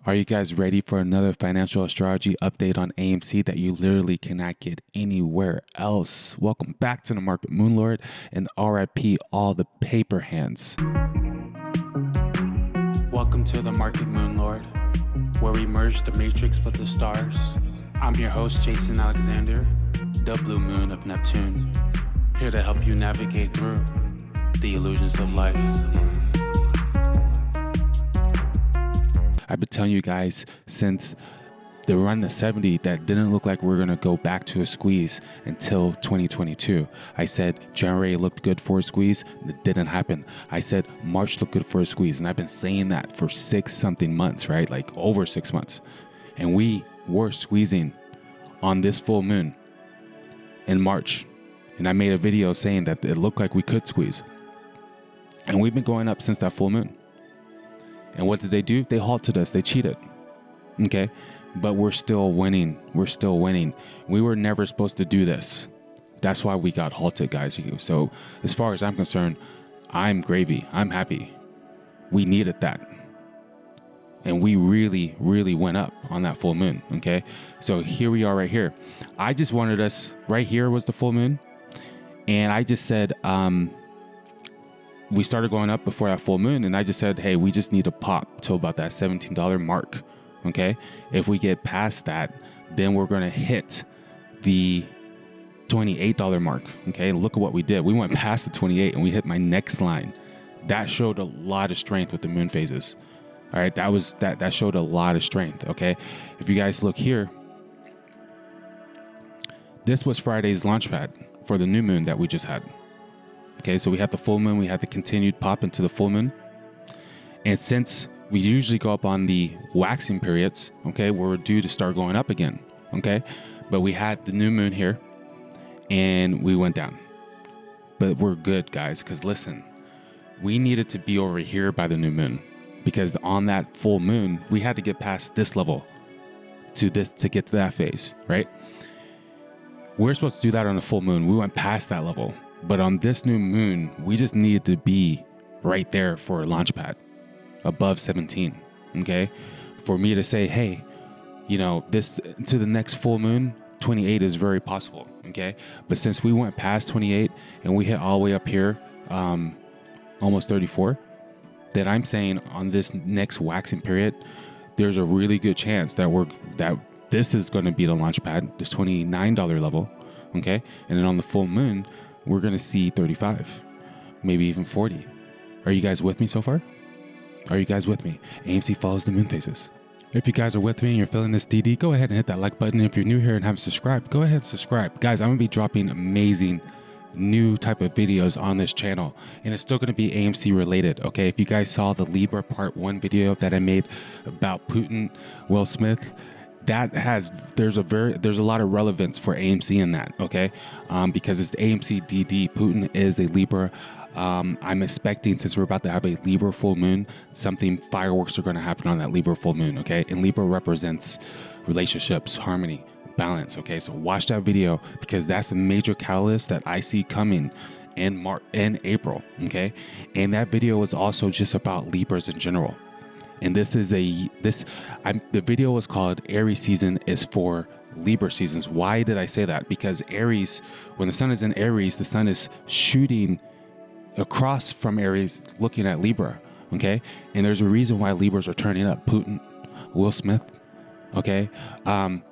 Are you guys ready for another financial astrology update on AMC that you literally cannot get anywhere else? Welcome back to the Market Moonlord, and RIP all the paper hands. Welcome to the Market Moonlord, where we merge the matrix with the stars. I'm your host, Jason Alexander, the Blue Moon of Neptune, here to help you navigate through the illusions of life. I've been telling you guys since the run to 70 that didn't look like we're going to go back to a squeeze until 2022. I said January looked good for a squeeze. It didn't happen. I said March looked good for a squeeze. And I've been saying that for 6-something months, right? Like over 6 months. And we were squeezing on this full moon in March. And I made a video saying that it looked like we could squeeze. And we've been going up since that full moon. And what did they do? They halted us. They cheated. Okay? But we're still winning. We're still winning. We were never supposed to do this. That's why we got halted, guys. So as far as I'm concerned, I'm gravy. I'm happy. We needed that. And we really, really went up on that full moon. Okay? So here we are right here. I just wanted us, right here was the full moon. And I just said, we started going up before that full moon, and I just said, hey, we just need to pop to about that $17 mark, okay? If we get past that, then we're going to hit the $28 mark, okay? Look at what we did. We went past the 28 and we hit my next line. That showed a lot of strength with the moon phases. All right, that showed a lot of strength, okay? If you guys look here, this was Friday's launchpad for the new moon that we just had. Okay, so we had the full moon, we had the continued pop into the full moon. And since we usually go up on the waxing periods, okay, we're due to start going up again, okay? But we had the new moon here and we went down. But we're good, guys, because listen, we needed to be over here by the new moon because on that full moon, we had to get past this level to get to that phase, right? We're supposed to do that on the full moon. We went past that level. But on this new moon, we just needed to be right there for a launch pad above 17, okay? For me to say, hey, you know, this to the next full moon, 28 is very possible, okay? But since we went past 28 and we hit all the way up here, almost 34, that I'm saying on this next waxing period, there's a really good chance that this is going to be the launch pad, this $29 level, okay? And then on the full moon, we're going to see 35, maybe even 40. Are you guys with me so far? Are you guys with me? AMC follows the moon phases. If you guys are with me and you're feeling this DD, go ahead and hit that like button. If you're new here and haven't subscribed, go ahead and subscribe. Guys, I'm going to be dropping amazing new type of videos on this channel, and it's still going to be AMC related, okay? If you guys saw the Libra part 1 video that I made about Putin, Will Smith, there's a lot of relevance for AMC in that, okay? Because it's AMC DD. Putin is a Libra. I'm expecting, since we're about to have a Libra full moon, fireworks are going to happen on that Libra full moon, okay? And Libra represents relationships, harmony, balance, okay? So watch that video because that's a major catalyst that I see coming in April, okay? And that video is also just about Libras in general. And the video was called Aries season is for Libra seasons. Why did I say that? Because Aries, when the sun is in Aries, the sun is shooting across from Aries, looking at Libra, okay? And there's a reason why Libras are turning up. Putin, Will Smith, okay?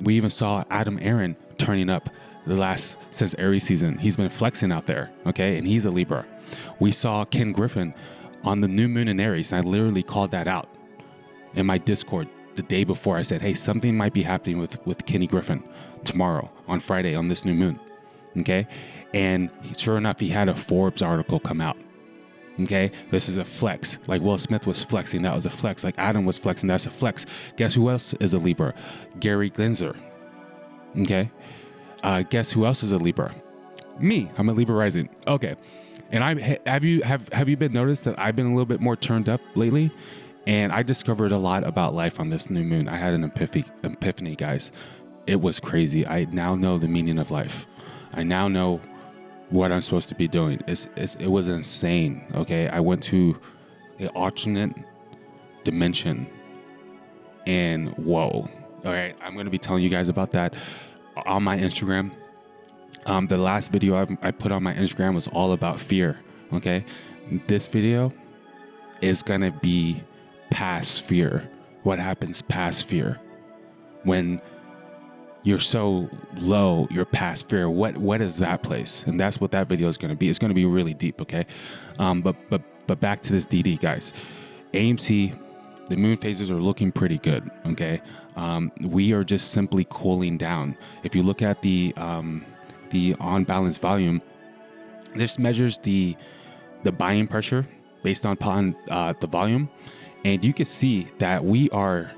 We even saw ARON turning up since Aries season. He's been flexing out there, okay? And he's a Libra. We saw GRIFFIN on the new moon in Aries, and I literally called that out in my Discord the day before. I said, hey, something might be happening with Kenny Griffin tomorrow on Friday on this new moon, okay? And sure enough, he had a Forbes article come out, okay? This is a flex. Like Will Smith was flexing, that was a flex. Like Adam was flexing, that's a flex. Guess who else is a Libra? Gary GENSLER, okay? Guess who else is a Libra? Me, I'm a Libra rising, okay. And have you been noticed that I've been a little bit more turned up lately? And I discovered a lot about life on this new moon. I had an epiphany, guys. It was crazy. I now know the meaning of life. I now know what I'm supposed to be doing. It was insane, okay? I went to an alternate dimension And whoa. All right, I'm going to be telling you guys about that on my Instagram. The last video I put on my Instagram was all about fear. Okay, this video is going to be past fear. What happens past fear when you're so low, you're past fear? What is that place? And that's what that video is going to be. It's going to be really deep. Okay, but back to this DD, guys. AMC, the moon phases are looking pretty good. Okay, we are just simply cooling down. If you look at the on balance volume, this measures the buying pressure based upon the volume, and you can see that we are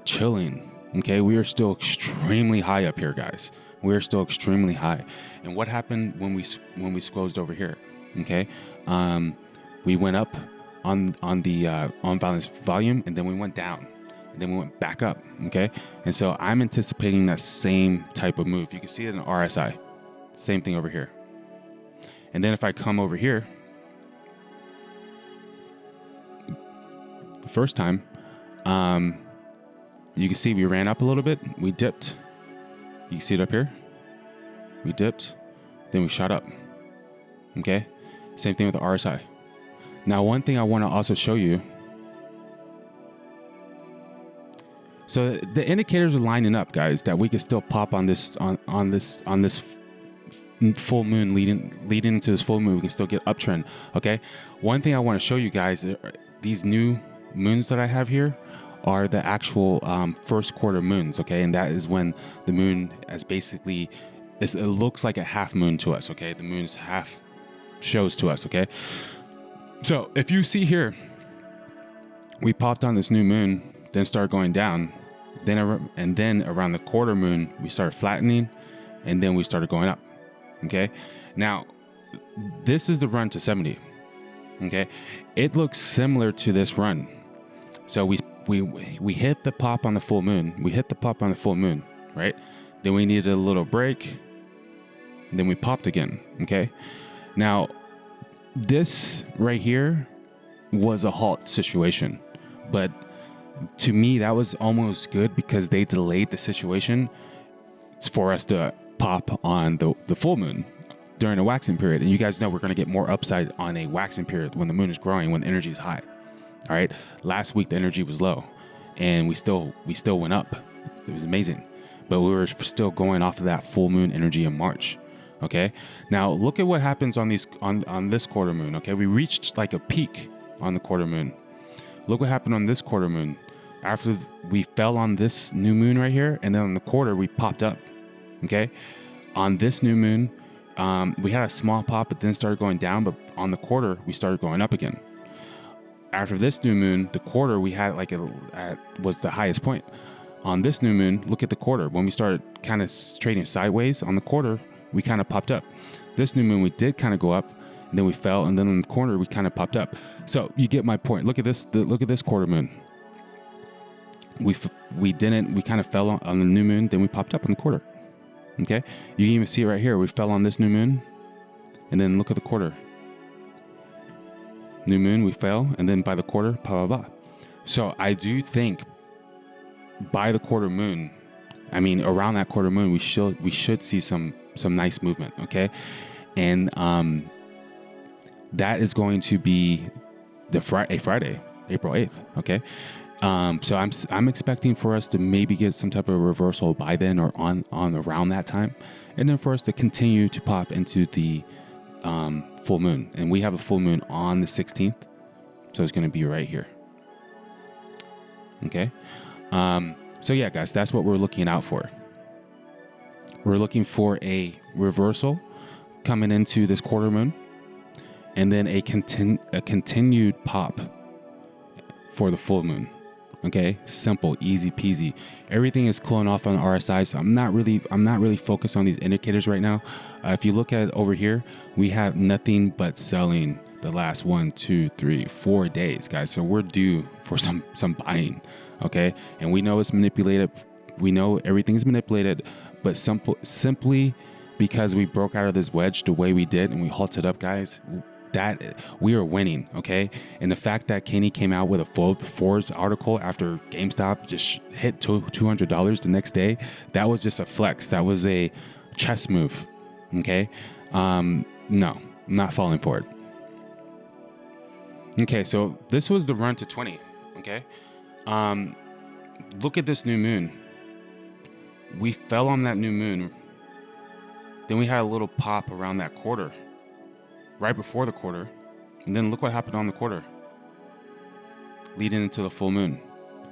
chilling. Okay, we are still extremely high up here, guys. We are still extremely high. And what happened when we squozed over here? Okay, we went up on the on balance volume, and then we went down, and then we went back up. Okay, and so I'm anticipating that same type of move. You can see it in RSI, same thing over here. And then if I come over here, the first time, you can see we ran up a little bit, we dipped. You can see it up here. We dipped, then we shot up. Okay, same thing with the RSI. Now, one thing I want to also show you. So the indicators are lining up, guys, that we can still pop on this full moon, leading into this full moon. We can still get uptrend. Okay, one thing I want to show you guys, these new moons that I have here are the actual first quarter moons. Okay, and that is when the moon has basically, it looks like a half moon to us. Okay, the moon's half shows to us. Okay, so if you see here, we popped on this new moon, then started going down, and then around the quarter moon we started flattening, and then we started going up. Okay, now this is the run to 70. Okay, it looks similar to this run. So we hit the pop on the full moon. We hit the pop on the full moon, right? Then we needed a little break, and then we popped again. Okay, now this right here was a halt situation, but to me that was almost good because they delayed the situation for us to pop on the full moon during a waxing period. And you guys know we're going to get more upside on a waxing period when the moon is growing, when the energy is high. All right, last week the energy was low, and we still went up. It was amazing, but we were still going off of that full moon energy in March. Okay, now look at what happens on these on this quarter moon. Okay, we reached like a peak on the quarter moon. Look what happened on this quarter moon. After we fell on this new moon right here, and then on the quarter we popped up. Okay, on this new moon, we had a small pop, but then started going down. But on the quarter, we started going up again. After this new moon, the quarter we had was the highest point. On this new moon, look at the quarter. When we started kind of trading sideways on the quarter, we kind of popped up. This new moon, we did kind of go up, and then we fell, and then on the corner, we kind of popped up. So you get my point. Look at this. Look at this quarter moon. We kind of fell on the new moon, then we popped up on the quarter. Okay, you can even see it right here. We fell on this new moon, and then look at the quarter. New moon, we fell, and then by the quarter, blah, blah, blah. So I do think by the quarter moon, I mean around that quarter moon, we should see some nice movement. Okay, and that is going to be a Friday, April 8th. Okay. So I'm expecting for us to maybe get some type of reversal by then, or on around that time, and then for us to continue to pop into the full moon. And we have a full moon on the 16th, so it's going to be right here. Okay, so yeah, guys, that's what we're looking out for. We're looking for a reversal coming into this quarter moon, and then a continued pop for the full moon. Okay, simple, easy peasy. Everything is cooling off on the RSI, so I'm not really focused on these indicators right now. If you look at over here, we have nothing but selling the last 1, 2, 3, 4 days, guys. So we're due for some buying. Okay, and we know it's manipulated. We know everything's manipulated, but simply because we broke out of this wedge the way we did and we halted up, guys, that we are winning, okay? And the fact that Kenny came out with a full Forbes article after GameStop just hit $200 the next day, that was just a flex. That was a chess move, okay? No, I'm not falling for it. Okay, so this was the run to 20, okay? Look at this new moon. We fell on that new moon. Then we had a little pop around that quarter, right before the quarter. And then look what happened on the quarter, leading into the full moon.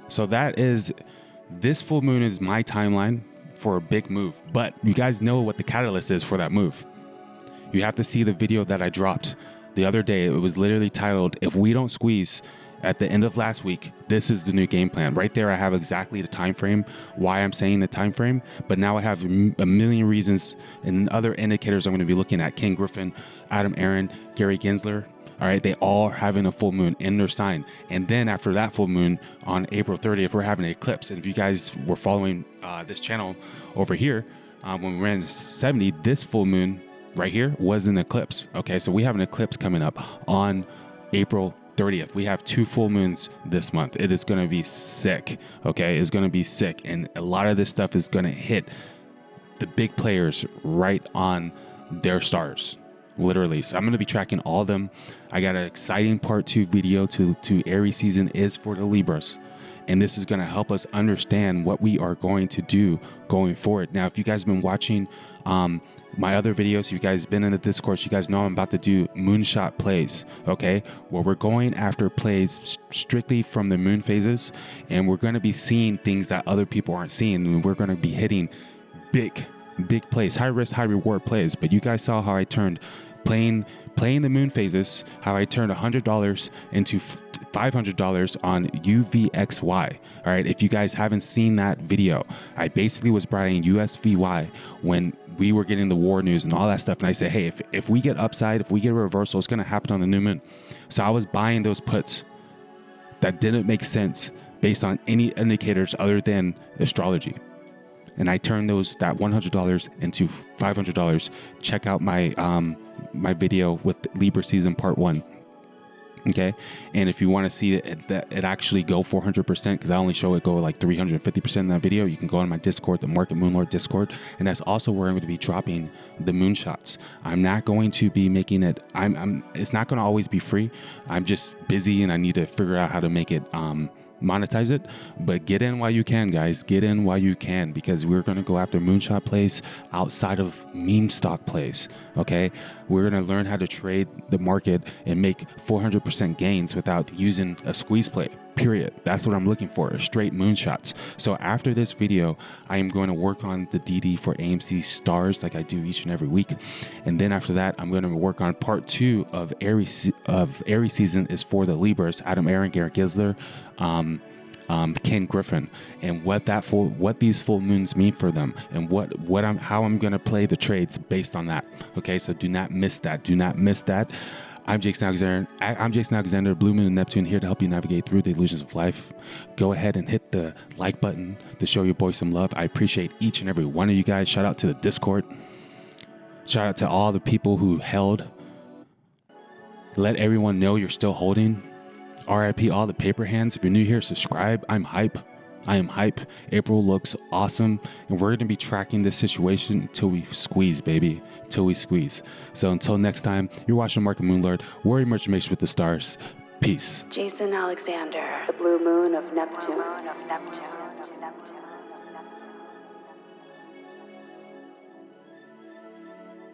So this full moon is my timeline for a big move. But you guys know what the catalyst is for that move. You have to see the video that I dropped the other day. It was literally titled, "If we don't squeeze at the end of last week, this is the new game plan." Right there, I have exactly the time frame, why I'm saying the time frame. But now I have a million reasons and other indicators I'm going to be looking at. Ken Griffin, Adam Aaron, Gary Gensler. All right, they all are having a full moon in their sign. And then after that full moon on April 30th, we're having an eclipse. And if you guys were following this channel over here, when we ran 70, this full moon right here was an eclipse. Okay, so we have an eclipse coming up on April 30th. We have 2 full moons this month. It is going to be sick. Okay, it's going to be sick. And a lot of this stuff is going to hit the big players right on their stars, literally. So I'm going to be tracking all of them. I got an exciting part 2 video to Aries season is for the Libras. And this is going to help us understand what we are going to do going forward. Now, if you guys have been watching my other videos, you guys been in the Discord, you guys know I'm about to do moonshot plays, okay? Where we're going after plays strictly from the moon phases, and we're going to be seeing things that other people aren't seeing, and we're going to be hitting big plays, high risk, high reward plays. But you guys saw how I turned playing the moon phases, how I turned $100 into $500 on UVXY. All right, if you guys haven't seen that video, I basically was buying USVY when we were getting the war news and all that stuff. And I said, hey, if we get upside, if we get a reversal, it's going to happen on the new moon. So I was buying those puts that didn't make sense based on any indicators other than astrology. And I turned that $100 into $500. Check out my my video with Libra season part 1. Okay, and if you want to see it actually go 400%, because I only show it go like 350% in that video, you can go on my Discord, the Market Moonlord Discord, and that's also where I'm going to be dropping the moonshots. I'm not going to be making it. It's not going to always be free. I'm just busy, and I need to figure out how to make it monetize it. But get in while you can, guys. Get in while you can, because we're going to go after moonshot plays outside of meme stock plays. Okay, we're going to learn how to trade the market and make 400% gains without using a squeeze play, period. That's what I'm looking for, straight moonshots. So after this video, I am going to work on the DD for AMC stars like I do each and every week. And then after that, I'm going to work on part 2 of Aries season is for the Libras, Adam Aaron, Gary Gensler, Ken Griffin, and what these full moons mean for them, and how I'm going to play the trades based on that. Okay, so do not miss that. Do not miss that. I'm Jason Alexander, Blue Moon and Neptune, here to help you navigate through the illusions of life. Go ahead and hit the like button to show your boy some love. I appreciate each and every one of you guys. Shout out to the Discord. Shout out to all the people who held. Let everyone know you're still holding. RIP all the paper hands. If you're new here, subscribe. I'm hype. I am hype. April looks awesome. And we're going to be tracking this situation until we squeeze, baby. Until we squeeze. So until next time, you're watching Market Moonlord. Warrior Merchant with the stars. Peace. Jason Alexander, the blue moon of Neptune.